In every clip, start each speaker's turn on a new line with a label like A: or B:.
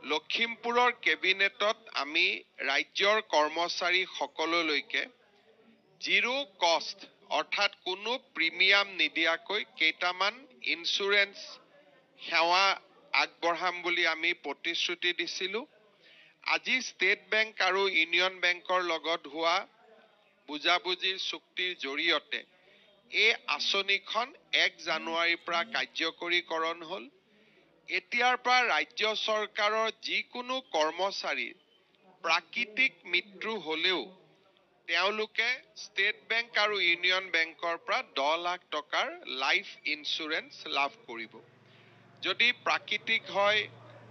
A: লখিমপুৰৰ কেবিনেটত আমি ৰাজ্যৰ কৰ্মচাৰী সকললৈকে জিৰো কষ্ট অৰ্থাৎ কোনো প্ৰিমিয়াম নিদিয়াকৈ কেইটামান ইন্সুৰেন্স সেৱা আগবঢ়াম বুলি আমি প্ৰতিশ্ৰুতি দিছিলোঁ। আজি ষ্টেট বেংক আৰু ইউনিয়ন বেংকৰ লগত হোৱা বুজাবুজিৰ চুক্তিৰ জৰিয়তে এই আঁচনিখন 1 জানুৱাৰীৰ পৰা কাৰ্যকৰীকৰণ হ'ল। এতিয়াৰ পৰা ৰাজ্য চৰকাৰৰ যিকোনো কৰ্মচাৰীৰ প্ৰাকৃতিক মৃত্যু হ'লেও তেওঁলোকে ষ্টেট বেংক আৰু ইউনিয়ন বেংকৰ পৰা 10 লাখ টকাৰ লাইফ ইন্সুৰেন্স লাভ কৰিব। যদি প্ৰাকৃতিক হয়,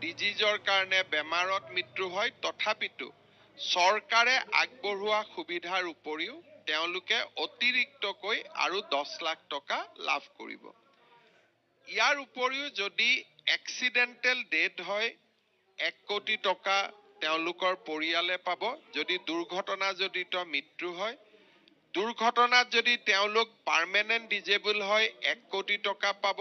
A: ডিজিজৰ কাৰণে বেমাৰত মৃত্যু হয়, তথাপিতো চৰকাৰে আগবঢ়োৱা সুবিধাৰ উপৰিও তেওঁলোকে অতিৰিক্তকৈ আৰু 10 লাখ টকা লাভ কৰিব। ইয়াৰ উপৰিও যদি এক্সিডেণ্টেল ডেথ হয় 1 কোটি টকা তেওঁলোকৰ পৰিয়ালে পাব। যদি দুৰ্ঘটনাজনিত মৃত্যু হয়, দুৰ্ঘটনাত যদি তেওঁলোক পাৰ্মানেণ্ট ডিজেবল হয় 1 কোটি টকা পাব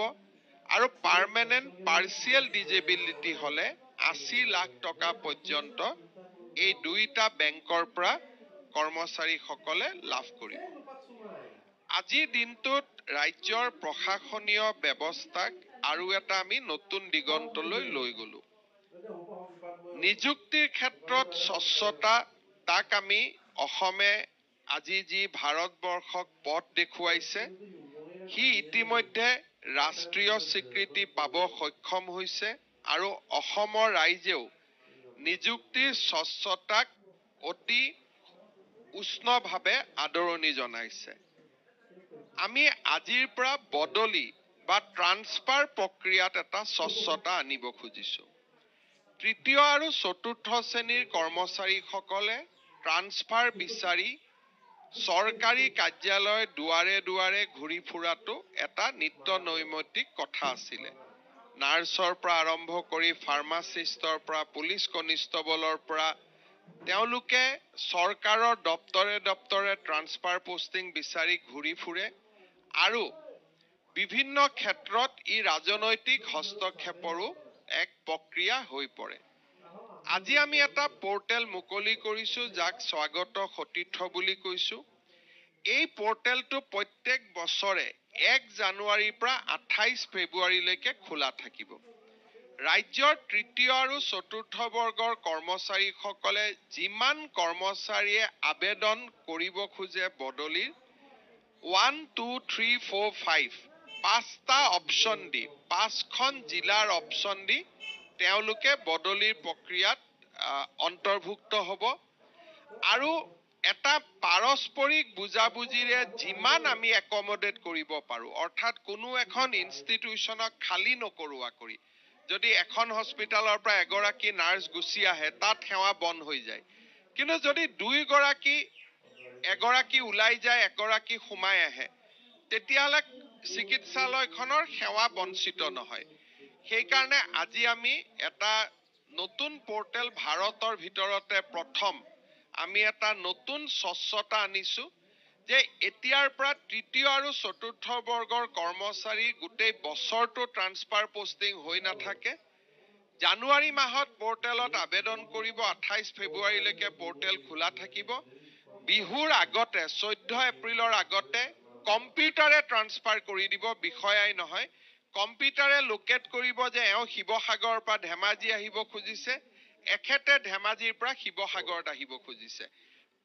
A: আৰু পাৰ্মানেণ্ট পাৰ্চিয়েল ডিজেবিলিটি হ'লে 80 লাখ টকা পৰ্যন্ত এই দুইটা বেংকৰ পৰা কৰ্মচাৰীসকলে লাভ কৰিব। আজিৰ দিনটোত ৰাজ্যৰ প্ৰশাসনীয় ব্যৱস্থাক আৰু এটা আমি নতুন দিগন্তলৈ লৈ গ'লো। নিযুক্তিৰ ক্ষেত্ৰত স্বচ্ছতা, তাক আমি অসমে আজি যি ভাৰতবৰ্ষক পথ দেখুৱাইছে, সি ইতিমধ্যে ৰাষ্ট্ৰীয় স্বীকৃতি পাব সক্ষম হৈছে আৰু অসমৰ ৰাইজেও নিযুক্তিৰ স্বচ্ছতাক অতি উষ্ণভাৱে আদৰণি জনাইছে। আমি আজিৰ পৰা বদলি বা ট্ৰান্সফাৰ প্ৰক্ৰিয়াত এটা স্বচ্ছতা আনিব খুজিছোঁ। তৃতীয় আৰু চতুৰ্থ শ্ৰেণীৰ কৰ্মচাৰীসকলে ট্ৰান্সফাৰ বিচাৰি চৰকাৰী কাৰ্যালয় দুৱাৰে দুৱাৰে ঘূৰি ফুৰাটো এটা নিত্য নৈমিত্তিক কথা আছিলে। নাৰ্ছৰ পৰা আৰম্ভ কৰি ফাৰ্মাচিষ্টৰ পৰা পুলিচ কনিষ্টবলৰ পৰা তেওঁলোকে চৰকাৰৰ দপ্তৰে দপ্তৰে ট্ৰান্সফাৰ পোষ্টিং বিচাৰি ঘূৰি ফুৰে আৰু বিভিন্ন ক্ষেত্ৰত ই ৰাজনৈতিক হস্তক্ষেপৰো এক প্ৰক্ৰিয়া হৈ পৰে। আজি আমি এটা পৰ্টেল মুকলি কৰিছোঁ, যাক স্বাগত সতীৰ্থ বুলি কৈছোঁ। এই পৰ্টেলটো প্ৰত্যেক বছৰে 1 জানুৱাৰীৰ পৰা 28 ফেব্ৰুৱাৰীলৈকে খোলা থাকিব। ৰাজ্যৰ তৃতীয় আৰু চতুৰ্থ বৰ্গৰ কৰ্মচাৰীসকলে যিমান কৰ্মচাৰীয়ে আবেদন কৰিব খোজে বদলিৰ 1, 2, 3, 4, 5 5টা অপশ্যন দি 5খন জিলাৰ অপশ্যন দি তেওঁলোকে বদলিৰ প্ৰক্ৰিয়াত অন্তৰ্ভুক্ত হ'ব আৰু এটা পাৰস্পৰিক বুজাবুজিৰে যিমান আমি একমডেট কৰিব পাৰোঁ, অৰ্থাৎ কোনো এখন ইনষ্টিটিউশ্যনক খালী নকৰোৱা কৰি যদি এখন হস্পিটালৰ পৰা এগৰাকী নাৰ্ছ গুচি আহে, তাত সেৱা বন্ধ হৈ যায়। কিন্তু যদি এগৰাকী ওলাই যায়, এগৰাকী সোমাই আহে, তেতিয়াহ'লে চিকিৎসালয়খনৰ সেৱা বঞ্চিত নহয়। সেইকাৰণে আজি আমি এটা নতুন পৰ্টেল, ভাৰতৰ ভিতৰতে প্ৰথম আমি এটা নতুন স্বচ্ছতা আনিছোঁ যে এতিয়াৰ পৰা তৃতীয় আৰু চতুৰ্থ বৰ্গৰ কৰ্মচাৰী গোটেই বছৰটো ট্ৰান্সফাৰ পোষ্টিং হৈ নাথাকে। জানুৱাৰী মাহত পৰ্টেলত আবেদন কৰিব, 28 ফেব্ৰুৱাৰীলৈকে পৰ্টেল খোলা থাকিব। বিহুৰ আগতে 14 এপ্ৰিলৰ আগতে কম্পিউটাৰে ট্ৰান্সফাৰ কৰি দিব, বিষয়াই নহয়। কম্পিউটাৰে লোকেট কৰিব যে এওঁ শিৱসাগৰৰ পৰা ধেমাজি আহিব খুজিছে, এখেতে ধেমাজিৰ পৰা শিৱসাগৰত আহিব খুজিছে।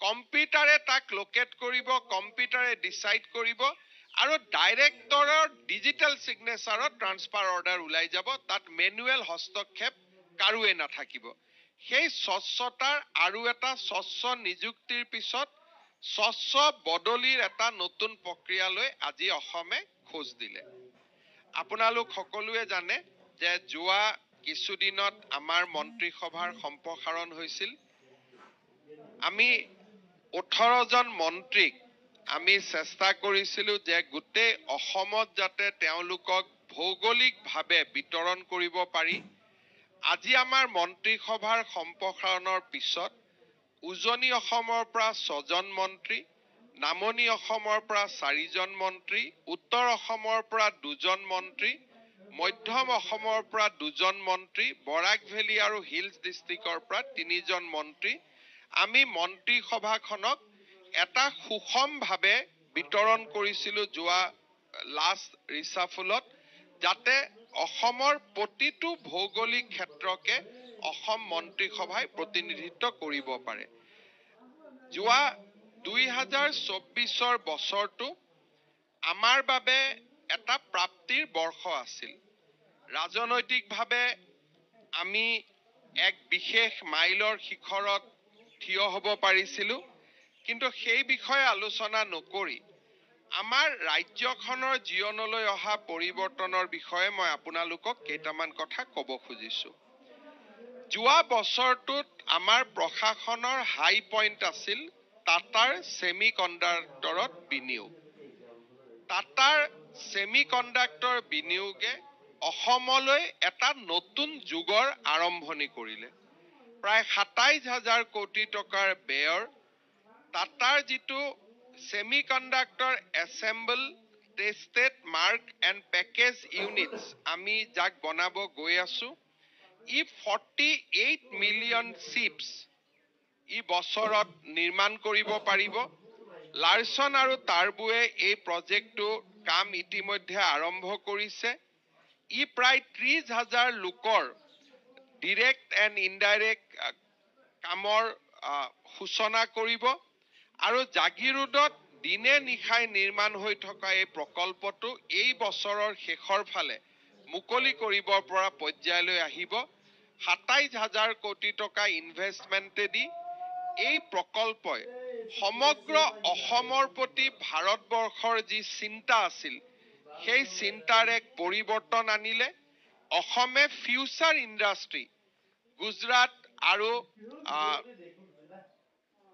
A: কম্পিউটাৰে তাক লোকেট কৰিব, কম্পিউটাৰে ডিচাইড কৰিব আৰু ডাইৰেক্টৰৰ ডিজিটেল ছিগনেচাৰত ট্ৰান্সফাৰ অৰ্ডাৰ ওলাই যাব। তাত মেনুৱেল হস্তক্ষেপ কাৰোৱে নাথাকিব। সেই স্বচ্ছতাৰ আৰু এটা স্বচ্ছ নিযুক্তিৰ পিছত স্বচ্ছ বদলিৰ এটা নতুন প্ৰক্ৰিয়ালৈ আজি অসমে খোজ দিলে। আপোনালোক সকলোৱে জানে যে যোৱা কিছুদিনত আমাৰ মন্ত্ৰীসভাৰ সম্প্ৰসাৰণ হৈছিল। আমি 18 জন মন্ত্ৰীক আমি চেষ্টা কৰিছিলোঁ যে গোটেই অসমত যাতে তেওঁলোকক ভৌগোলিকভাৱে বিতৰণ কৰিব পাৰি। আজি আমাৰ মন্ত্ৰীসভাৰ সম্প্ৰসাৰণৰ পিছত উজনি অসমৰ পৰা 6 জন মন্ত্ৰী, নামনি অসমৰ পৰা 4 জন মন্ত্ৰী, উত্তৰ অসমৰ পৰা 2 জন মন্ত্ৰী, মধ্যম অসমৰ পৰা 2জন মন্ত্ৰী, বৰাক ভেলী আৰু হিলছ ডিষ্ট্ৰিক্টৰ পৰা 3জন মন্ত্ৰী, আমি মন্ত্ৰী সভাখনক এটা সুষমভাৱে বিতৰণ কৰিছিলোঁ যোৱা লাষ্ট ৰিচাফলত, যাতে অসমৰ প্ৰতিটো ভৌগোলিক ক্ষেত্ৰকে অসম মন্ত্ৰীসভাই প্ৰতিনিধিত্ব কৰিব পাৰে। যোৱা 2024 বছৰটো আমাৰ বাবে এটা প্ৰাপ্তিৰ বৰ্ষ আছিল। ৰাজনৈতিকভাৱে আমি এক বিশেষ মাইলৰ শিখৰত থিয় হ'ব পাৰিছিলোঁ, কিন্তু সেই বিষয়ে আলোচনা নকৰি আমাৰ ৰাজ্যখনৰ জীৱনলৈ অহা পৰিৱৰ্তনৰ বিষয়ে মই আপোনালোকক কেইটামান কথা ক'ব খুজিছোঁ। যোৱা বছৰটোত আমাৰ প্ৰশাসনৰ হাই পইণ্ট আছিল টাটাৰ ছেমি কণ্ডাক্টৰত বিনিয়োগ। টাটাৰ ছেমি কণ্ডাক্টৰ বিনিয়োগে অসমলৈ এটা নতুন যুগৰ আৰম্ভণি কৰিলে। প্ৰায় 27,000 কোটি টকাৰ ব্যয়ৰ টাটাৰ যিটো semi conductor assemble, tested, mark and package units আমি যাক বনাব গৈ আছোঁ, ই 48 মিলিয়ন চিপছ ই বছৰত নিৰ্মাণ কৰিব পাৰিব। লাৰ্চন আৰু টাৰ্বোৱে এই প্ৰজেক্টটো কাম ইতিমধ্যে আৰম্ভ কৰিছে। ই প্ৰায় 30,000 লোকৰ ডিৰেক্ট এণ্ড ইনডাইৰেক্ট কামৰ সূচনা কৰিব আৰু জাগিৰোডত দিনে নিশাই নিৰ্মাণ হৈ থকা এই প্ৰকল্পটো এই বছৰৰ শেষৰ ফালে মুকলি কৰিব পৰা পৰ্যায়লৈ আহিব। 27,000 কোটি টকা ইনভেষ্টমেণ্টেদি এই প্ৰকল্পই সমগ্ৰ অসমৰ প্ৰতি ভাৰতবৰ্ষৰ যি চিন্তা আছিল, সেই চিন্তাৰ এক পৰিৱৰ্তন আনিলে। অসমে ফিউচাৰ ইণ্ডাষ্ট্ৰী, গুজৰাট আৰু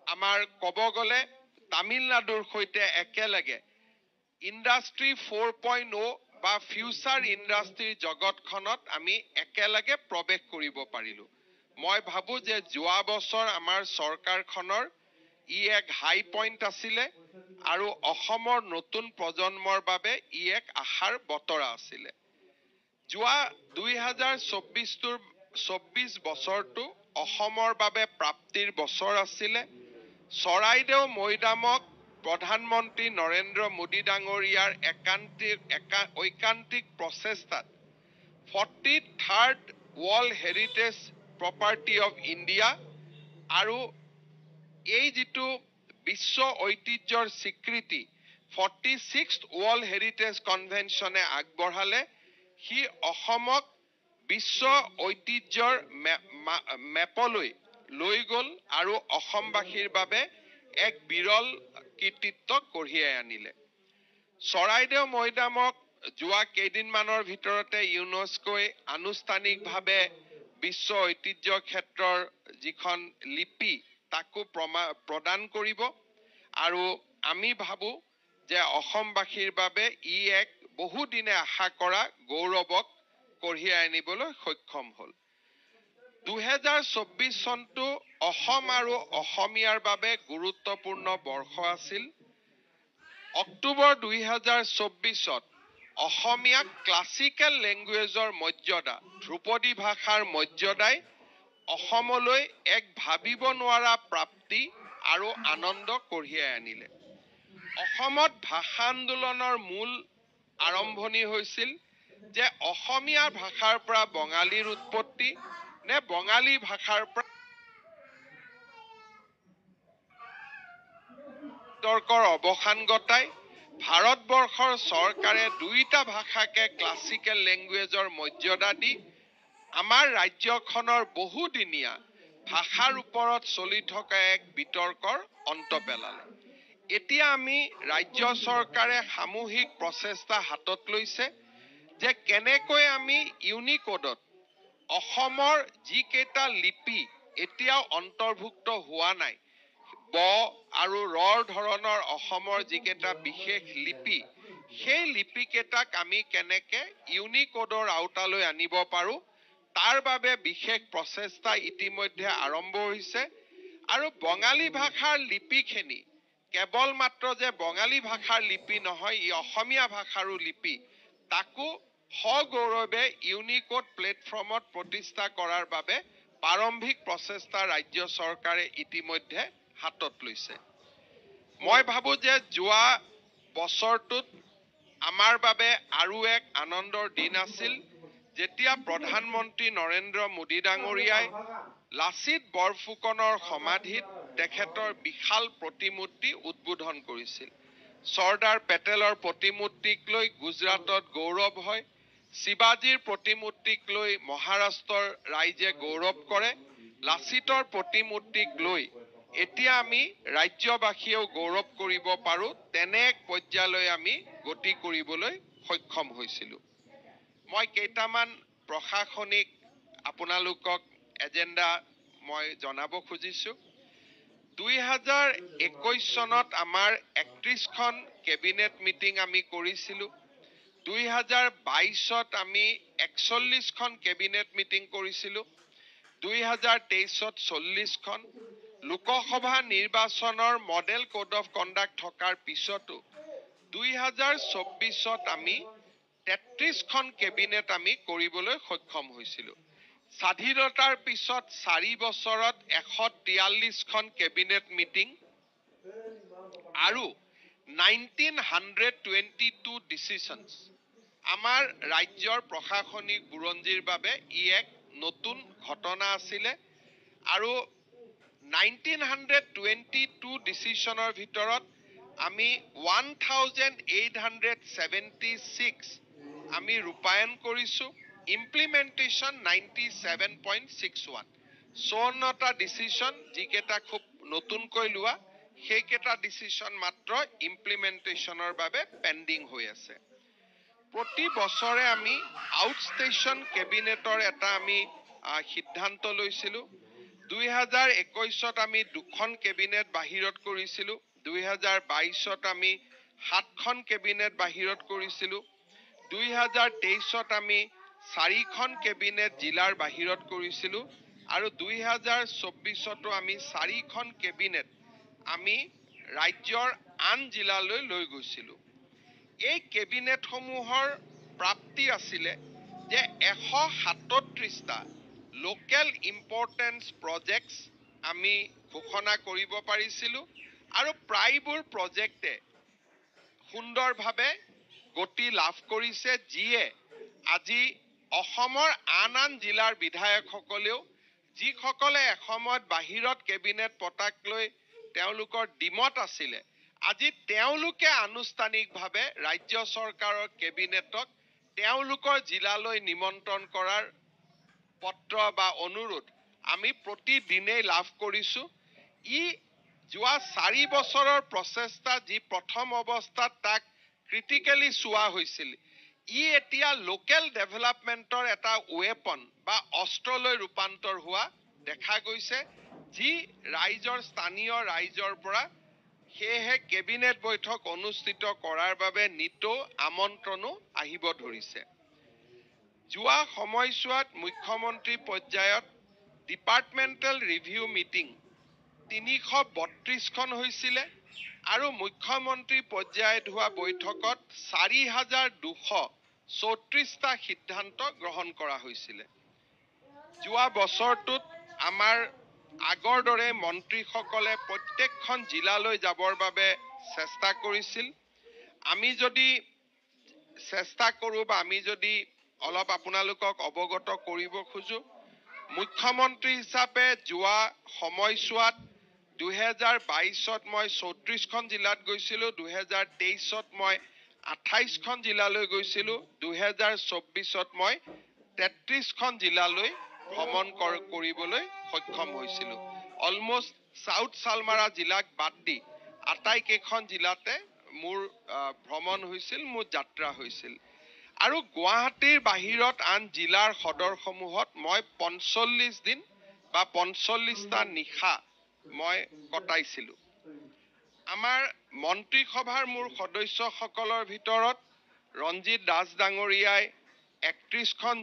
A: আমাৰ ক'ব গ'লে তামিলনাডুৰ সৈতে একেলগে ইণ্ডাষ্ট্ৰী 4.0 বা ফিউচাৰ ইণ্ডাষ্ট্ৰীৰ জগতখনত আমি একেলগে প্ৰৱেশ কৰিব পাৰিলোঁ। মই ভাবোঁ যে যোৱা বছৰ আমাৰ চৰকাৰখনৰ ই এক হাই পইণ্ট আছিলে আৰু অসমৰ নতুন প্ৰজন্মৰ বাবে ই এক আশাৰ বতৰা আছিলে। যোৱা 2024 বছৰটো অসমৰ বাবে প্ৰাপ্তিৰ বছৰ আছিলে। চৰাইদেউ মৈদামক প্ৰধানমন্ত্ৰী নৰেন্দ্ৰ মোদী ডাঙৰীয়াৰ ঐকান্তিক প্ৰচেষ্টাত 43rd world heritage property of India আৰু এই যিটো বিশ্ব ঐতিহ্যৰ স্বীকৃতি 46th ৱৰ্ল্ড হেৰিটেজ কনভেনশ্যনে আগবঢ়ালে, সি অসমক বিশ্ব ঐতিহ্যৰ মেপলৈ লৈ গ'ল আৰু অসমবাসীৰ বাবে এক বিৰল কৃতিত্ব কঢ়িয়াই আনিলে। চৰাইদেউ মৈদামক যোৱা কেইদিনমানৰ ভিতৰতে ইউনেস্কোই আনুষ্ঠানিকভাৱে বিশ্ব ঐতিহ্য ক্ষেত্ৰৰ যিখন লিপি তাকো প্ৰদান কৰিব আৰু আমি ভাবোঁ যে অসমবাসীৰ বাবে ই এক বহুদিনে আশা কৰা গৌৰৱক কঢ়িয়াই আনিবলৈ সক্ষম হ'ল। 2024 চনটো অসম আৰু অসমীয়াৰ বাবে গুৰুত্বপূৰ্ণ বৰ্ষ আছিল। অক্টোবৰ 2024ত অসমীয়াক ক্লাছিকেল লেংগুৱেজৰ মৰ্যাদা, ধ্ৰুপদী ভাষাৰ মৰ্যাদাই অসমলৈ এক ভাবিব নোৱাৰা প্ৰাপ্তি আৰু আনন্দ কঢ়িয়াই আনিলে। অসমত ভাষা আন্দোলনৰ মূল আৰম্ভণি হৈছিল যে অসমীয়া ভাষাৰ পৰা বঙালীৰ উৎপত্তি নে বঙালী ভাষাৰ পৰা তৰ্কৰ অৱসান ঘটাই ভাৰতবৰ্ষৰ চৰকাৰে দুয়োটা ভাষাকে ক্লাছিকেল লেংগুৱেজৰ মৰ্যাদা দি আমাৰ ৰাজ্যখনৰ বহুদিনীয়া ভাষাৰ ওপৰত চলি থকা এক বিতৰ্কৰ অন্ত পেলালে। এতিয়া আমি ৰাজ্য চৰকাৰে সামূহিক প্ৰচেষ্টা হাতত লৈছে যে কেনেকৈ আমি ইউনিকোডত অসমৰ যিকেইটা লিপি এতিয়াও অন্তৰ্ভুক্ত হোৱা নাই, ব আৰু ৰৰ ধৰণৰ অসমৰ যিকেইটা বিশেষ লিপি, সেই লিপিকেইটাক আমি কেনেকৈ ইউনিকোডৰ আওতালৈ আনিব পাৰোঁ, তাৰ বাবে বিশেষ প্ৰচেষ্টা ইতিমধ্যে আৰম্ভ হৈছে। আৰু বঙালী ভাষাৰ লিপিখিনি কেৱল মাত্ৰ যে বঙালী ভাষাৰ লিপি নহয়, ই অসমীয়া ভাষাৰো লিপি, তাকো সগৌৰৱে ইউনিকোড প্লেটফৰ্মত প্ৰতিষ্ঠা কৰাৰ বাবে প্ৰাৰম্ভিক প্ৰচেষ্টা ৰাজ্য চৰকাৰে ইতিমধ্যে হাতত লৈছে। মই ভাবো যে যোৱা বছৰটোত আমাৰ বাবে আৰু এক আনন্দৰ দিন আছিল, যেতিয়া প্ৰধানমন্ত্ৰী নৰেন্দ্ৰ মোদী ডাঙৰীয়াই লাচিত বৰফুকনৰ সমাধিত তেখেতৰ বিশাল প্ৰতিমূৰ্তি উদ্বোধন কৰিছিল। চৰ্দাৰ পেটেলৰ প্ৰতিমূৰ্তিক লৈ গুজৰাটত গৌৰৱ হয়, শিৱাজীৰ প্ৰতিমূৰ্তিক লৈ মহাৰাষ্ট্ৰৰ ৰাইজে গৌৰৱ কৰে, লাচিতৰ প্ৰতিমূৰ্তিক লৈ এতিয়া আমি ৰাজ্যবাসীয়েও গৌৰৱ কৰিব পাৰোঁ, তেনে এক পৰ্যায়লৈ আমি গতি কৰিবলৈ সক্ষম হৈছিলোঁ। মই কেইটামান প্ৰশাসনিক আপোনালোকক এজেণ্ডা মই জনাব খুজিছোঁ। 2021 চনত আমাৰ 31খন কেবিনেট মিটিং আমি কৰিছিলোঁ। 2022ত আমি 41খন কেবিনেট মিটিং কৰিছিলোঁ। 2023ত 40খন। লোকসভা নিৰ্বাচনৰ মডেল কোড অফ কণ্ডাক্ট থকাৰ পিছতো 2024ত আমি 33খন কেবিনেট আমি কৰিবলৈ সক্ষম হৈছিলোঁ। স্বাধীনতাৰ পিছত 4 বছৰত 143খন কেবিনেট মিটিং আৰু 1922 ডিচিশ্যনছ। আমাৰ ৰাজ্যৰ প্ৰশাসনিক বুৰঞ্জীৰ বাবে ই এক নতুন ঘটনা আছিলে আৰু 1922 ডিচিশ্যনৰ ভিতৰত আমি 1876 আমি ৰূপায়ণ কৰিছোঁ। ইমপ্লিমেণ্টেশ্যন 97.61। 54টা ডিচিশ্যন যিকেইটা খুব নতুনকৈ লোৱা, সেইকেইটা ডিচিশ্যন মাত্ৰ ইমপ্লিমেণ্টেশ্যনৰ বাবে পেণ্ডিং হৈ আছে। প্ৰতি বছৰে আমি আউটষ্টেচন কেবিনেটৰ এটা আমি সিদ্ধান্ত লৈছিলোঁ। 2021ত আমি 2খন কেবিনেট বাহিৰত কৰিছিলোঁ। 2022ত আমি 7খন কেবিনেট বাহিৰত কৰিছিলোঁ। 2023ত আমি 4খন কেবিনেট জিলাৰ বাহিৰত কৰিছিলোঁ আৰু 2024তো আমি 4খন কেবিনেট আমি ৰাজ্যৰ আন জিলালৈ লৈ গৈছিলোঁ। এই কেবিনেটসমূহৰ প্ৰাপ্তি আছিলে যে 137টা লোকেল ইম্পৰ্টেন্স প্ৰজেক্টছ আমি ঘোষণা কৰিব পাৰিছিলোঁ আৰু প্ৰায়বোৰ প্ৰজেক্টে সুন্দৰভাৱে গতি লাভ কৰিছে, যিয়ে আজি অসমৰ আন আন জিলাৰ বিধায়কসকলেও, যিসকলে এসময়ত বাহিৰত কেবিনেট পতাক লৈ তেওঁলোকৰ ডিমত আছিলে, আজি তেওঁলোকে আনুষ্ঠানিকভাৱে ৰাজ্য চৰকাৰৰ কেবিনেটক তেওঁলোকৰ জিলালৈ নিমন্ত্ৰণ কৰাৰ পত্ৰ বা অনুৰোধ আমি প্ৰতিদিনেই লাভ কৰিছোঁ। ই যোৱা 4 বছৰৰ প্ৰচেষ্টা, যি প্ৰথম অৱস্থাত তাক ক্ৰিটিকেলি চোৱা হৈছিল, ই এতিয়া লোকেল ডেভেলপমেণ্টৰ এটা ৱেপন বা অস্ত্ৰলৈ ৰূপান্তৰ হোৱা দেখা গৈছে, যি স্থানীয় ৰাইজৰ পৰা সেয়েহে কেবিনেট বৈঠক অনুষ্ঠিত কৰাৰ বাবে নিতৌ আমন্ত্ৰণো আহিব ধৰিছে। যোৱা সময়ছোৱাত মুখ্যমন্ত্ৰী পৰ্যায়ত ডিপাৰ্টমেণ্টেল ৰিভিউ মিটিং 332খন হৈছিলে আৰু মুখ্যমন্ত্ৰী পৰ্যায়ত হোৱা বৈঠকত 4234টা সিদ্ধান্ত গ্ৰহণ কৰা হৈছিলে। যোৱা বছৰটোত আমাৰ আগৰ দৰে মন্ত্ৰীসকলে প্ৰত্যেকখন জিলালৈ যাবৰ বাবে চেষ্টা কৰিছিল। আমি যদি চেষ্টা কৰোঁ বা আমি যদি অলপ আপোনালোকক অৱগত কৰিব খোজো, মুখ্যমন্ত্ৰী হিচাপে যোৱা সময়ছোৱাত 2022ত মই 34খন জিলাত গৈছিলোঁ, 2023ত মই 28খন জিলালৈ গৈছিলোঁ, 2024ত মই 33খন জিলালৈ ভ্ৰমণ কৰিবলৈ সক্ষম হৈছিলোঁ। অলমষ্ট চাউথ চালমাৰা জিলাক বাদ দি আটাইকেইখন জিলাতে মোৰ ভ্ৰমণ হৈছিল, মোৰ যাত্ৰা হৈছিল। আৰু গুৱাহাটীৰ বাহিৰত আন জিলাৰ সদৰসমূহত মই 45 দিন বা 45টা নিশা মই কটাইছিলোঁ। আমাৰ মন্ত্ৰীসভাৰ মোৰ সদস্যসকলৰ ভিতৰত ৰঞ্জিত দাস ডাঙৰীয়াই 31খন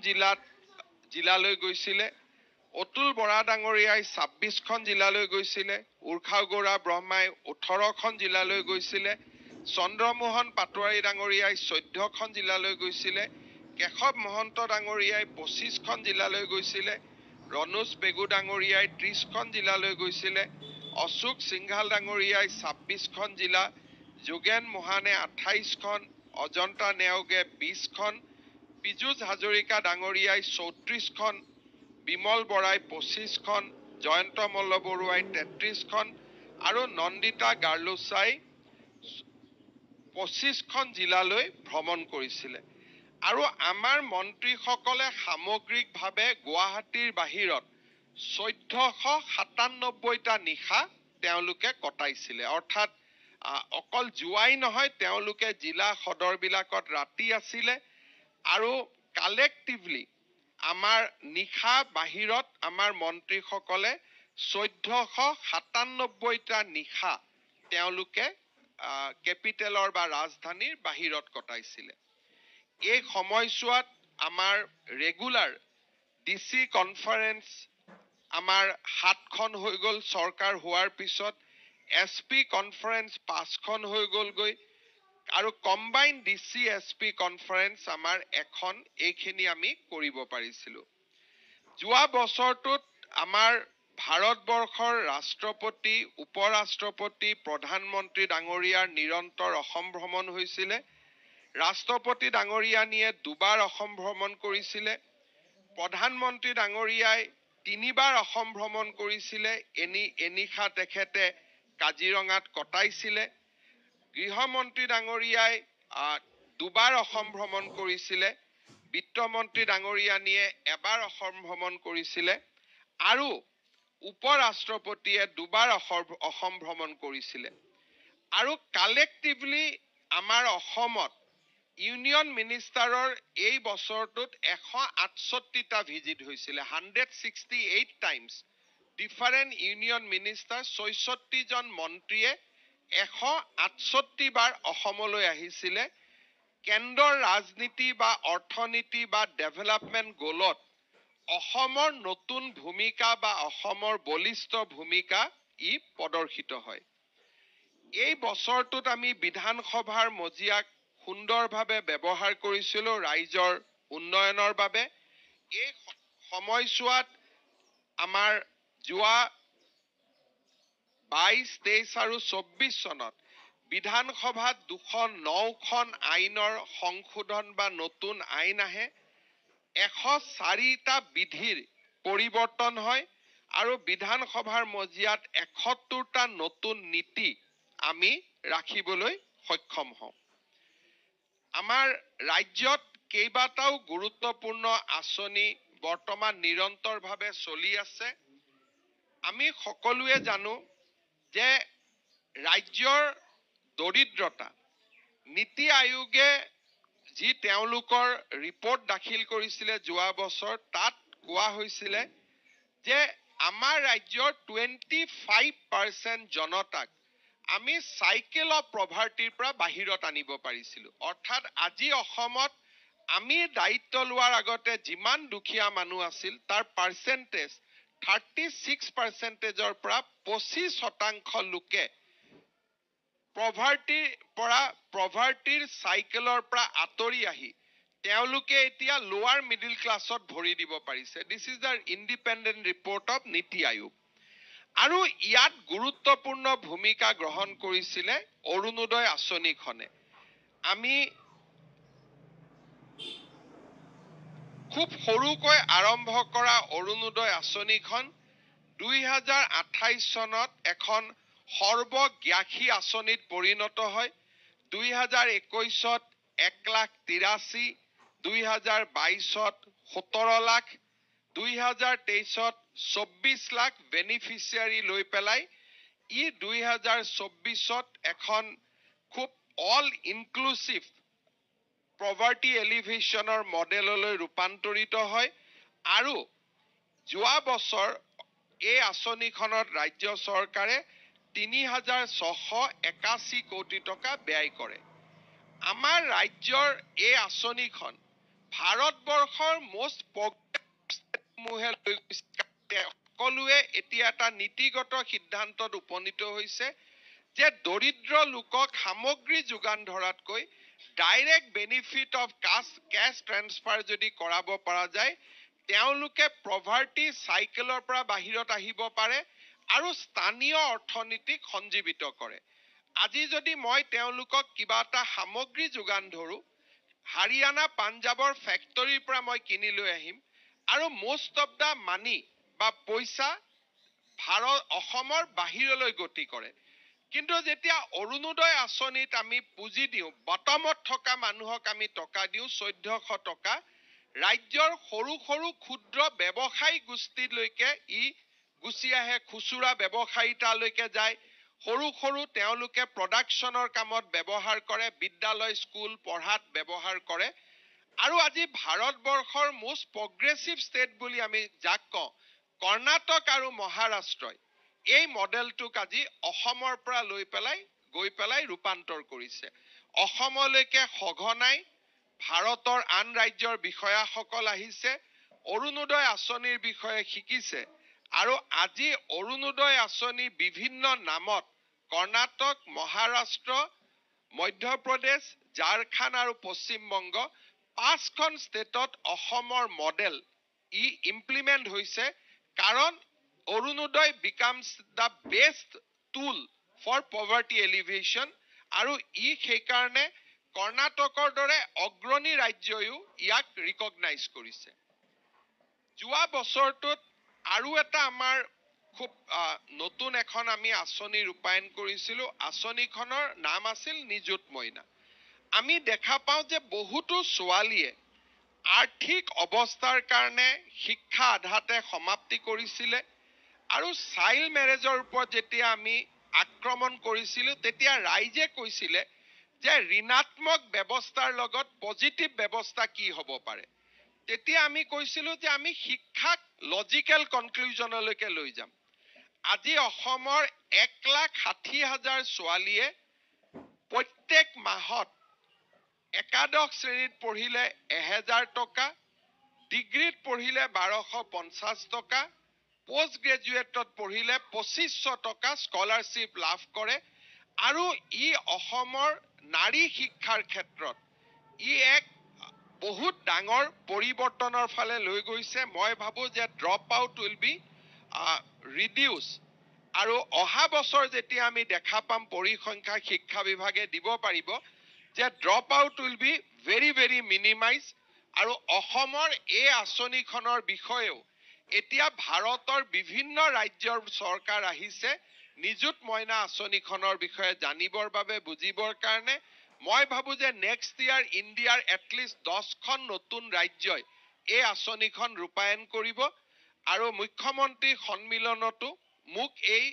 A: জিলালৈ গৈছিলে, অতুল বৰা ডাঙৰীয়াই 26খন জিলালৈ গৈছিলে, উৰ্খাও গৌৰা ব্ৰহ্মাই 18খন জিলালৈ গৈছিলে, চন্দ্ৰমোহন পাটোৱাৰী ডাঙৰীয়াই 14খন জিলালৈ গৈছিলে, কেশৱ মহন্ত ডাঙৰীয়াই 25খন জিলালৈ গৈছিলে, ৰণোজ পেগু ডাঙৰীয়াই 30খন জিলালৈ গৈছিলে, অশোক সিংঘাল ডাঙৰীয়াই 26খন জিলা, যোগেন মোহানে 28খন, অজন্তা নেওগে 20খন, পীযুষ হাজৰিকা ডাঙৰীয়াই 34খন, বিমল বৰাই 25খন, জয়ন্ত মল্ল বৰুৱাই 33খন আৰু নন্দিতা গাৰ্লুচাই 25খন জিলালৈ ভ্ৰমণ কৰিছিলে। আৰু আমাৰ মন্ত্ৰীসকলে সামগ্ৰিকভাৱে গুৱাহাটীৰ বাহিৰত 1497টা নিশা তেওঁলোকে কটাইছিলে। অৰ্থাৎ অকল যোৱাই নহয়, তেওঁলোকে জিলা সদৰবিলাকত ৰাতি আছিলে আৰু কালেক্টিভলি আমাৰ নিশা বাহিৰত আমাৰ মন্ত্ৰীসকলে 1497টা নিশা তেওঁলোকে কেপিটেলৰ বা ৰাজধানীৰ বাহিৰত কটাইছিলে। এই সময়ছোৱাত আমাৰ ৰেগুলাৰ ডিচি কনফাৰেন্স আমাৰ 7খন হৈ গ'ল চৰকাৰ হোৱাৰ পিছত, SP কনফাৰেন্স 5খন হৈ গ'লগৈ আৰু কম্বাইন ডিচি SP কনফাৰেন্স আমাৰ এখন, এইখিনি আমি কৰিব পাৰিছিলো। যোৱা বছৰটোত আমাৰ ভাৰতবৰ্ষৰ ৰাষ্ট্ৰপতি, উপৰাষ্ট্ৰপতি, প্ৰধানমন্ত্ৰী ডাঙৰীয়াৰ নিৰন্তৰ অসম ভ্ৰমণ হৈছিলে। ৰাষ্ট্ৰপতি ডাঙৰীয়ানীয়ে 2বাৰ অসম ভ্ৰমণ কৰিছিলে, প্ৰধানমন্ত্ৰী ডাঙৰীয়াই 3বাৰ অসম ভ্ৰমণ কৰিছিলে, এনিশা তেখেতে কাজিৰঙাত কটাইছিলে, গৃহমন্ত্ৰী ডাঙৰীয়াই 2বাৰ অসম ভ্ৰমণ কৰিছিলে, বিত্তমন্ত্ৰী ডাঙৰীয়ানীয়ে 1বাৰ অসম ভ্ৰমণ কৰিছিলে আৰু উপৰাষ্ট্ৰপতিয়ে 2বাৰ অসম ভ্ৰমণ কৰিছিলে। আৰু কালেক্টিভলি আমাৰ অসমত ইউনিয়ন মিনিষ্টাৰৰ এই বছৰটোত 168টা ভিজিট হৈছিলে, 168 টাইমছ ডিফাৰেণ্ট ইউনিয়ন মিনিষ্টাৰ, 66জন মন্ত্ৰীয়ে 168 বাৰ অসমলৈ আহিছিলে। কেন্দ্ৰৰ ৰাজনীতি বা অৰ্থনীতি বা ডেভেলপমেণ্ট গ'লত অসমৰ নতুন ভূমিকা বা অসমৰ বলিষ্ঠ ভূমিকা ই প্ৰদৰ্শিত হয়। এই বছৰটোত আমি বিধানসভাৰ মজিয়াক সুন্দৰভাৱে ব্যৱহাৰ কৰিছিলো ৰাইজৰ উন্নয়নৰ বাবে। এই সময়ছোৱাত আমাৰ যোৱা 22, 23 আৰু 24 চনত বিধানসভাত 209খন আইনৰ সংশোধন বা নতুন আইন আহে, 104টা বিধিৰ পৰিৱৰ্তন হয় আৰু বিধানসভাৰ মজিয়াত 71টা নতুন নীতি আমি ৰাখিবলৈ সক্ষম হওঁ। আমাৰ ৰাজ্যত কেইবাটাও গুৰুত্বপূৰ্ণ আঁচনি বৰ্তমান নিৰন্তৰভাৱে চলি আছে। আমি সকলোৱে জানো যে ৰাজ্যৰ দৰিদ্ৰতা, নীতি আয়োগে যি তেওঁলোকৰ ৰিপৰ্ট দাখিল কৰিছিলে যোৱা বছৰ, তাত কোৱা হৈছিলে যে আমাৰ ৰাজ্যৰ 25% জনতাক আমি চাইকেল অফ পভাৰ্টিৰ পৰা বাহিৰত আনিব পাৰিছিলো। অৰ্থাৎ আজি অসমত আমি দায়িত্ব লোৱাৰ আগতে যিমান দুখীয়া মানুহ আছিল তাৰ পাৰ্চেণ্টেজ 36%ৰ পৰা 25% লোকে পভাৰ্টিৰ চাইকেলৰ পৰা আঁতৰি আহি তেওঁলোকে এতিয়া লোৱাৰ মিডিল ক্লাছত ভৰি দিব পাৰিছে। This is the independent report of নীতি আয়োগ। আৰু ইয়াত গুৰুত্বপূৰ্ণ ভূমিকা গ্ৰহণ কৰিছিলে অৰুণোদয় আঁচনিখনে। আমি খুব সৰুকৈ আৰম্ভ কৰা অৰুণোদয় আঁচনিখন 2028 চনত এখন সৰ্বগ্ৰাসী আঁচনিত পৰিণত হয়। 2021ত 1,83,000, 2022ত 17 লাখ, 2023ত 24 লাখ বেনিফিচিয়াৰী লৈ পেলাই ই 2024ত এখন খুব অল ইনক্লুচিভ পভাৰ্টি এলিভেশ্যনৰ মডেললৈ ৰূপান্তৰিত হয়। আৰু যোৱা বছৰ এই আঁচনিখনত ৰাজ্য চৰকাৰে 3,681 কোটি টকা ব্যয় কৰে। আমাৰ ৰাজ্যৰ এই আঁচনিখন ভাৰতবৰ্ষৰ মোষ্ট প্ৰগ্ৰেছিভ লৈ গৈছে। সকলোৱে এতিয়া এটা নীতিগত সিদ্ধান্তত উপনীত হৈছে যে দৰিদ্ৰ লোকক সামগ্ৰী যোগান ধৰাতকৈ direct benefit of cash transfer যদি কৰাব পৰা যায় তেওঁলোকে পভাৰ্টি চাইকেলৰ পৰা বাহিৰত আহিব পাৰে আৰু স্থানীয় অৰ্থনীতিক সঞ্জীৱিত কৰে আজি যদি মই তেওঁলোকক কিবা এটা সামগ্ৰী যোগান ধৰো হাৰিয়ানা পাঞ্জাবৰ ফেক্টৰীৰ পৰা মই কিনি লৈ আহিম আৰু মোষ্ট অফ দা মানি বা পইচা অসমৰ বাহিৰলৈ গতি কৰে কিন্তু যেতিয়া অৰুণোদয় আঁচনিত আমি পুঁজি দিওঁ বটমত থকা মানুহক আমি টকা দিওঁ 1400 টকা ৰাজ্যৰ সৰু সৰু ক্ষুদ্ৰ ব্যৱসায়ী গোষ্ঠীলৈকে গুচি আহে খুচুৰা ব্যৱসায়িতালৈকে যায় সৰু সৰু তেওঁলোকে প্ৰডাকশ্যনৰ কামত ব্যৱহাৰ কৰে বিদ্যালয় স্কুল পঢ়াত ব্যৱহাৰ কৰে আৰু আজি ভাৰতবৰ্ষৰ মোষ্ট প্ৰগ্ৰেছিভ ষ্টেট বুলি আমি যাক কওঁ কৰ্ণাটক আৰু মহাৰাষ্ট্ৰই এই মডেলটোক আজি অসমৰ পৰা গৈ পেলাই ৰূপান্তৰ কৰিছে অসমলৈকে সঘনাই ভাৰতৰ আন ৰাজ্যৰ বিষয়াসকল আহিছে অৰুণোদয় আঁচনিৰ বিষয়ে শিকিছে আৰু আজি অৰুণোদয় আঁচনি বিভিন্ন নামত কৰ্ণাটক মহাৰাষ্ট্ৰ মধ্যপ্ৰদেশ ঝাৰখণ্ড আৰু পশ্চিম বংগ পাঁচখন ষ্টেটত অসমৰ মডেল ইমপ্লিমেণ্ট হৈছে কাৰণ Orunodoi because the best tool for poverty alleviation আৰু সেইকাৰণে কৰ্ণাটকৰ দৰে অগ্ৰণী ৰাজ্যয়ো ইয়াক ৰিকগনাইজ কৰিছে যোৱা বছৰটোত আৰু এটা আমাৰ খুব নতুন এখন আমি আঁচনি ৰূপায়ণ কৰিছিলো আঁচনিখনৰ নাম আছিল নিযুত মইনা আমি দেখা পাওঁ যে বহুতো ছোৱালীয়ে আৰ্থিক অৱস্থাৰ কাৰণে শিক্ষা আধাতে সমাপ্তি কৰিছিলে আৰু চাইল্ড মেৰেজৰ ওপৰত যেতিয়া আমি আক্ৰমণ কৰিছিলো তেতিয়া ৰাইজে কৈছিলে যে ঋণাত্মক ব্যৱস্থাৰ লগত পজিটিভ ব্যৱস্থা কি হ'ব পাৰে তেতিয়া আমি কৈছিলো যে আমি শিক্ষাক লজিক্যাল কনক্লুজনলৈকে লৈ যাম আজি অসমৰ 1,60,000 ছোৱালীয়ে প্ৰত্যেক মাহত একাদশ শ্ৰেণীত পঢ়িলে 1000 টকা ডিগ্ৰীত পঢ়িলে 1250 টকা পোষ্ট গ্ৰেজুৱেটত পঢ়িলে 2500 টকা স্কলাৰশ্বিপ লাভ কৰে আৰু অসমৰ নাৰী শিক্ষাৰ ক্ষেত্ৰত এক বহুত ডাঙৰ পৰিৱৰ্তনৰ ফালে লৈ গৈছে মই ভাবো যে drop out will B reduce আৰু অহা বছৰ যেতিয়া আমি দেখা পাম পৰিসংখ্যা শিক্ষা বিভাগে দিব পাৰিব যে drop out will be very very minimise আৰু অসমৰ এই আঁচনিখনৰ বিষয়েও এতিয়া ভাৰতৰ বিভিন্ন ৰাজ্যৰ চৰকাৰ আহিছে নিযুত মইনা আঁচনিখনৰ বিষয়ে জানিবৰ বাবে বুজিবৰ কাৰণে মই ভাবো যে নেক্সট ইয়াৰ ইণ্ডিয়াৰ এটলিষ্ট 10খন নতুন ৰাজ্যই এই আঁচনিখন ৰূপায়ণ কৰিব আৰু মুখ্যমন্ত্ৰী সন্মিলনতো মোক এই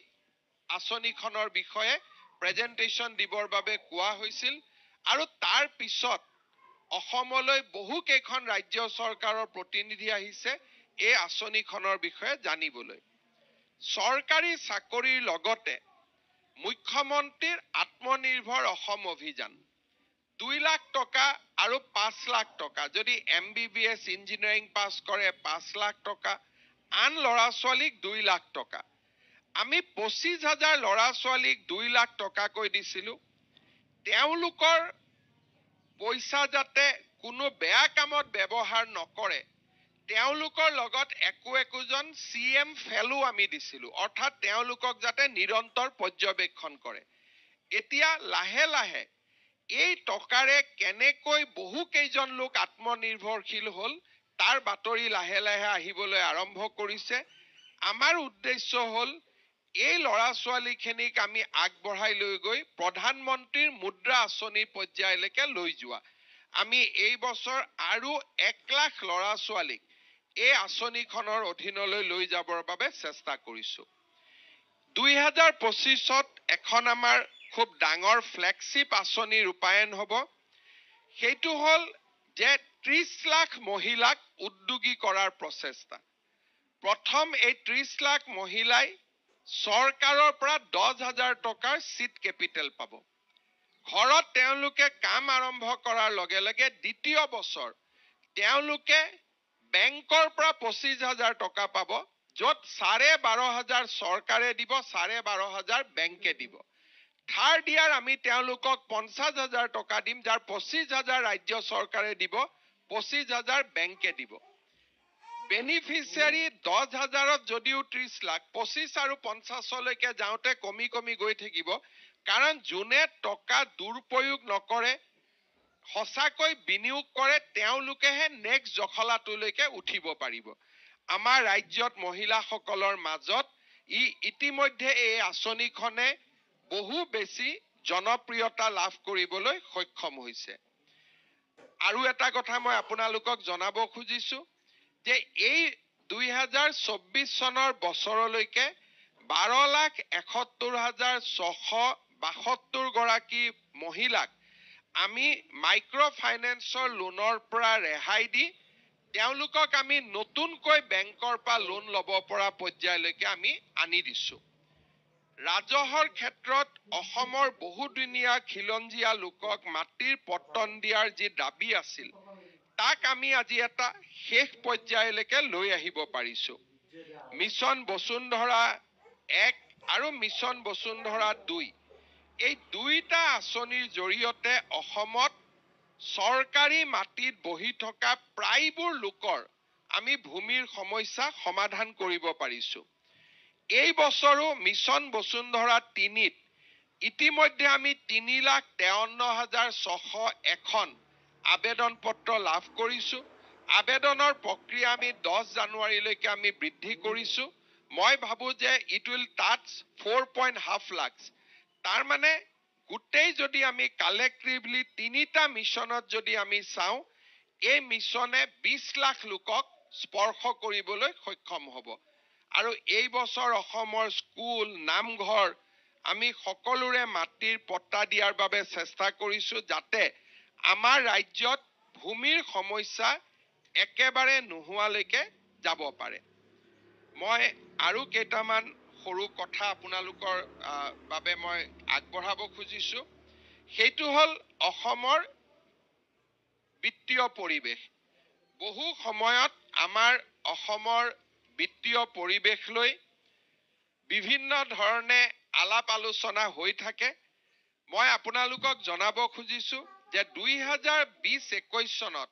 A: আঁচনিখনৰ বিষয়ে প্ৰেজেন্টেশ্যন দিবৰ বাবে কোৱা হৈছিল আৰু তাৰ পিছত অসমলৈ বহু কেইখন ৰাজ্য চৰকাৰৰ প্ৰতিনিধি আহিছে এই আঁচনিখনৰ বিষয়ে জানিবলৈ চৰকাৰী চাকৰিৰ লগতে মুখ্যমন্ত্ৰীৰ আত্মনিৰ্ভৰ অসম অভিযান 2 লাখ টকা আৰু 5 লাখ টকা যদি MBBS ইঞ্জিনিয়াৰিং পাছ কৰে 5 লাখ টকা আন ল'ৰা ছোৱালীক 2 লাখ টকা আমি 25,000 ল'ৰা ছোৱালীক 2 লাখ টকাকৈ দিছিলো তেওঁলোকৰ পইচা যাতে কোনো বেয়া কামত ব্যৱহাৰ নকৰে তেওঁলোকৰ লগত একোজন CM ফেলো আমি দিছিলো অৰ্থাৎ তেওঁলোকক যাতে নিৰন্তৰ পৰ্যবেক্ষণ কৰে এতিয়া লাহে লাহে এই টকাৰে কেনেকৈ বহু কেইজন লোক আত্মনিৰ্ভৰশীল হ'ল তাৰ বাতৰি লাহে লাহে আহিবলৈ আৰম্ভ কৰিছে আমাৰ উদ্দেশ্য হ'ল এই ল'ৰা ছোৱালীখিনিক আমি আগবঢ়াই লৈ গৈ প্ৰধানমন্ত্ৰীৰ মুদ্ৰা আঁচনি পৰ্যায়লৈকে লৈ যোৱা আমি এই বছৰ আৰু 1 লাখ ল'ৰা ছোৱালীক এই আঁচনিখনৰ অধীনলৈ লৈ যাবৰ বাবে চেষ্টা কৰিছো 2025ত এখন আমাৰ খুব ডাঙৰ ফ্লেগশ্বিপ আঁচনি ৰূপায়ণ হ'ব সেইটো হ'ল যে 30 লাখ মহিলাক উদ্যোগী কৰাৰ প্ৰচেষ্টা প্ৰথম এই 30 লাখ মহিলাই চৰকাৰৰ পৰা 10,000 টকাৰ সিড কেপিটেল পাব ঘৰত তেওঁলোকে কাম আৰম্ভ কৰাৰ লগে লগে দ্বিতীয় বছৰ তেওঁলোকে বেংকৰ পৰা 25,000 টকা পাব য'ত 12,500 চৰকাৰে দিব 12,500 বেংকে দিব থাৰ্ড ইয়াৰ আমি তেওঁলোকক 50,000 টকা দিম, যাৰ 25,000 ৰাজ্য চৰকাৰে দিব, 25,000 বেংকে দিব। বেনিফিচিয়াৰী 10,000ত যদিও 30 লাখ, 25 আৰু 50লৈকে যাওঁতে কমি কমি গৈ থাকিব। কাৰণ যোনে টকা দুৰুপয়োগ নকৰে, সঁচাকৈ বিনিয়োগ কৰে, তেওঁলোকেহে নেক্সট জখলাটোলৈকে উঠিব পাৰিব। আমাৰ ৰাজ্যত মহিলাসকলৰ মাজত ইতিমধ্যে এই আঁচনিখনে বহু বেছি জনপ্ৰিয়তা লাভ কৰিবলৈ সক্ষম হৈছে। আৰু এটা কথা মই আপোনালোকক জনাব খুজিছো যে এই 2024 চনৰ বছৰলৈকে 12,71,672 গৰাকী মহিলাক আমি মাইক্ৰ ফাইনেন্সৰ লোনৰ পৰা ৰেহাই দি তেওঁলোকক আমি নতুনকৈ বেংকৰ পৰা লোন ল'ব পৰা পৰ্যায়লৈকে আমি আনি দিছো। ৰাজহৰ ক্ষেত্ৰত অসমৰ বহুদিনীয়া খিলঞ্জীয়া লোকক মাটিৰ পট্টন দিয়াৰ যি দাবী আছিল, তাক আমি আজি এটা শেষ পৰ্যায়লৈকে লৈ আহিব পাৰিছো। মিছন বসুন্ধৰা 1 আৰু মিছন বসুন্ধৰা 2, এই দুইটা আঁচনিৰ জৰিয়তে অসমত চৰকাৰী মাটিত বহি থকা প্ৰায়বোৰ লোকৰ আমি ভূমিৰ সমস্যা সমাধান কৰিব পাৰিছো। এই বছৰো মিছন বসুন্ধৰা 3ত ইতিমধ্যে আমি 3,53,601খন আবেদন পত্ৰ লাভ কৰিছো। আবেদনৰ প্ৰক্ৰিয়া আমি 10 জানুৱাৰীলৈকে আমি বৃদ্ধি কৰিছো। মই ভাবো যে ইট উইল টাচ 4.5 লাখ। তাৰ মানে গোটেই যদি আমি কালেক্টিভলি 3টা মিছনত যদি আমি চাওঁ, এই মিছনে 20 লাখ লোকক স্পৰ্শ কৰিবলৈ সক্ষম হ'ব। আৰু এই বছৰ অসমৰ স্কুল, নামঘৰ আমি সকলোৰে মাটিৰ পট্টা দিয়াৰ বাবে চেষ্টা কৰিছো, যাতে আমাৰ ৰাজ্যত ভূমিৰ সমস্যা একেবাৰে নোহোৱালৈকে যাব পাৰে। মই আৰু কেইটামান সৰু কথা আপোনালোকৰ বাবে মই আগবঢ়াব খুজিছো। সেইটো হ'ল অসমৰ বিত্তীয় পৰিৱেশ। বহু সময়ত আমাৰ অসমৰ বিত্তীয় পৰিৱেশ লৈ বিভিন্ন ধৰণে আলাপ আলোচনা হৈ থাকে। মই আপোনালোকক জনাব খুজিছো যে 2020-21 চনত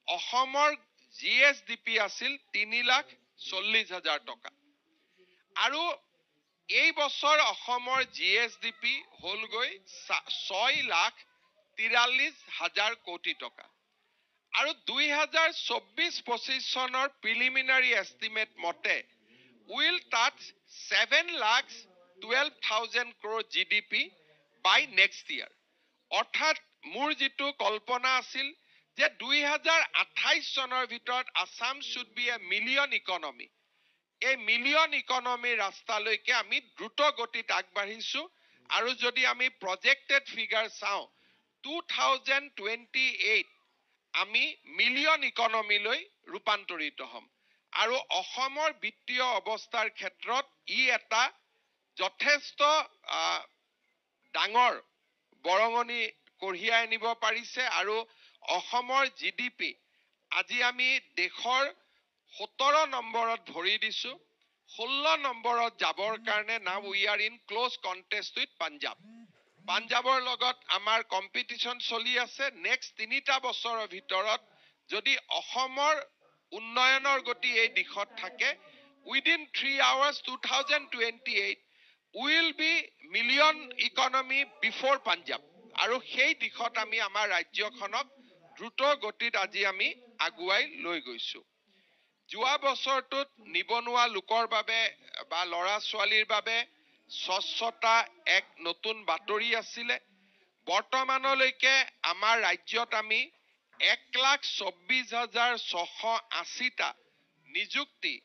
A: অসমৰ GSDP আছিল 3,40,000 টকা। আৰু এই বছৰ অসমৰ GSDP হ'লগৈ 6,43,000 কোটি টকা। আৰু 2024-25 চনৰ প্ৰিলিমিনাৰী এষ্টিমেট মতে will touch 7,12,000 crore GDP by next year. অৰ্থাৎ মোৰ যিটো কল্পনা আছিল যে 2028 চনৰ ভিতৰত Assam should be a million economy. এই মিলিয়ন ইকনমিৰ ৰাস্তালৈকে আমি দ্ৰুত গতিত আগবাঢ়িছো। আৰু যদি আমি প্ৰজেক্টেড ফিগাৰ চাওঁ, 2028 আমি মিলিয়ন ইকনমিলৈ ৰূপান্তৰিত হ'ম। আৰু অসমৰ বিত্তীয় অৱস্থাৰ ক্ষেত্ৰত ই এটা যথেষ্ট ডাঙৰ বৰঙণি কঢ়িয়াই আনিব পাৰিছে। আৰু অসমৰ GDP আজি আমি দেশৰ 17 নম্বৰত ভৰি দিছো। 16 নম্বৰত যাবৰ কাৰণে now we are in close contest with Punjab. পাঞ্জাবৰ লগত আমাৰ কম্পিটিশন চলি আছে। নেক্সট 3টা বছৰৰ ভিতৰত যদি অসমৰ উন্নয়নৰ গতি এই দিশত থাকে, within 3 hours 2028 will be million economy before Punjab. আৰু সেই দিশত আমি আমাৰ ৰাজ্যখনক দ্ৰুত গতিত আজি আমি আগুৱাই লৈ গৈছো। যোৱা বছৰটোত নিবনুৱা লোকৰ বাবে বা ল'ৰা ছোৱালীৰ বাবে স্বচ্ছতা এক নতুন বাতৰি আছিলে। বৰ্তমানলৈকে আমাৰ ৰাজ্যত আমি 1,24,680টা নিযুক্তি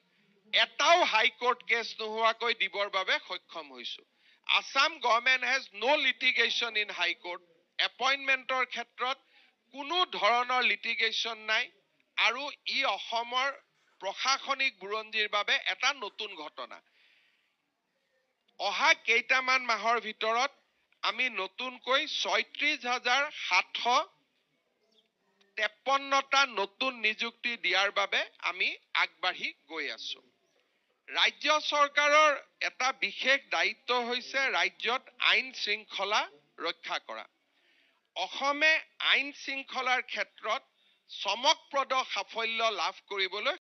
A: এটাও হাইকোৰ্ট কেছ নোহোৱাকৈ দিবৰ বাবে সক্ষম হৈছো। Assam government has no litigation in high court. এপইণ্টমেণ্টৰ ক্ষেত্ৰত কোনো ধৰণৰ লিটিগেশ্যন নাই। আৰু ই অসমৰ প্ৰশাসনিক বুৰঞ্জীৰ বাবে এটা নতুন ঘটনা। অহা কেইটামান মাহৰ ভিতৰত আমি নতুনকৈ 36,753টা নতুন নিযুক্তি দিয়াৰ বাবে আমি আগবাঢ়ি গৈ আছো। ৰাজ্য চৰকাৰৰ এটা বিশেষ দায়িত্ব হৈছে ৰাজ্যত আইন শৃংখলা ৰক্ষা কৰা। অসমে আইন শৃংখলাৰ ক্ষেত্ৰত চমকপ্ৰদ সাফল্য লাভ কৰিবলৈ